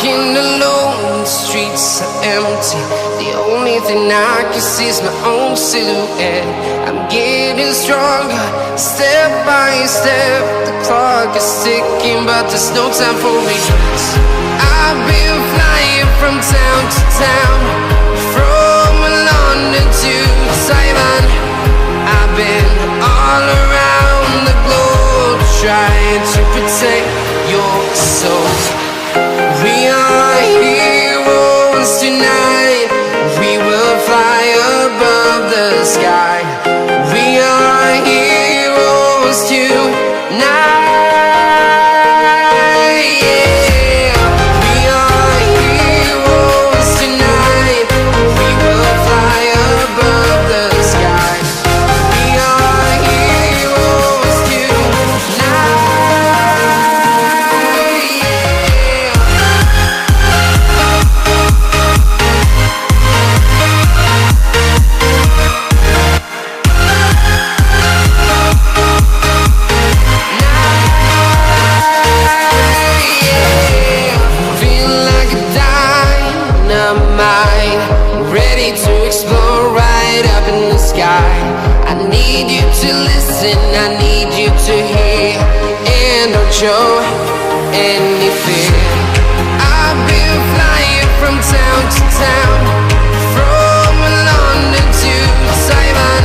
walking alone, the streets are empty. The only thing I can see is my own silhouette. I'm getting stronger, step by step. The clock is ticking, but there's no time for me. I've been flying from town to town, from London to Taiwan. I've been all around the globe, trying to protect your soul. We are heroes tonight. We will fly above the sky. We are heroes tonight. Yeah. We are heroes tonight. We will fly above the sky. We are heroes tonight. Ready to explore right up in the sky. I need you to listen, I need you to hear, and don't show any fear. I've been flying from town to town, from London to Taiwan.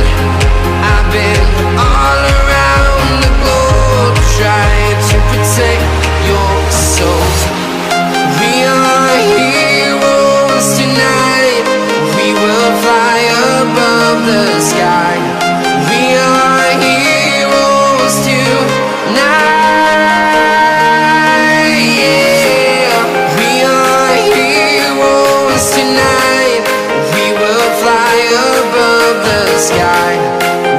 I've been all around the globe, trying to protect your soul. We are heroes tonight. We will fly above the sky. We are heroes tonight. Yeah. We are heroes tonight. We will fly above the sky.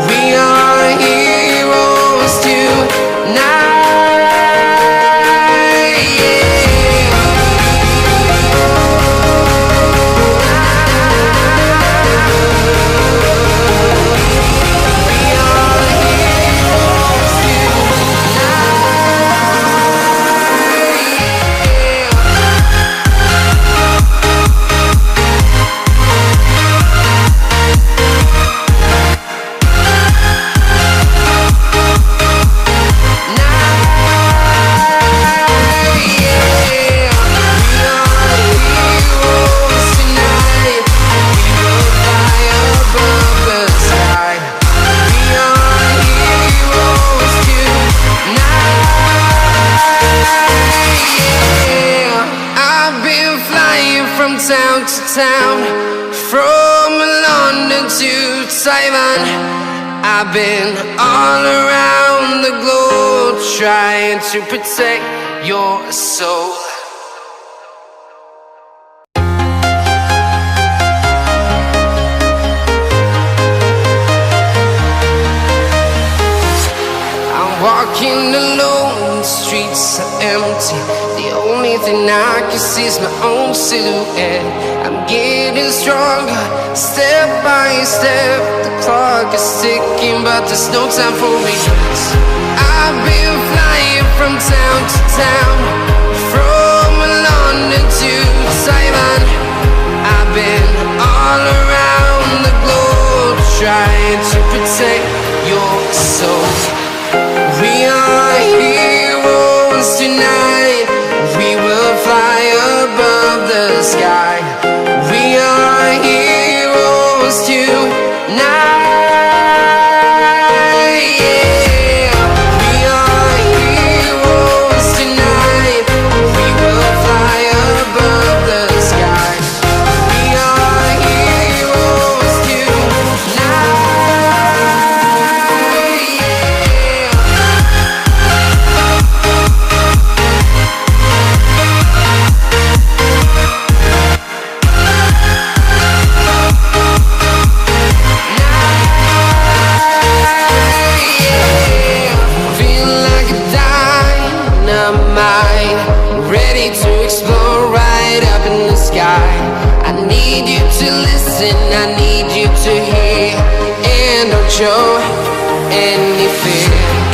We are heroes tonight. Town to town, from London to Taiwan. I've been all around the globe, trying to protect your soul. I'm walking alone, the streets are empty. The only thing I can see is my own silhouette. I'm getting stronger, step by step. The clock is ticking, but there's no time for me. I've been flying from town to town, from London to Taiwan. I've been all around the globe, trying to protect your soul. We are heroes tonight. We will fly above the sky. We are heroes tonight. Yeah. We are heroes tonight. We will fly above the sky. We are heroes tonight. Ready to explore right up in the sky. I need you to listen, I need you to hear, and don't show any fear.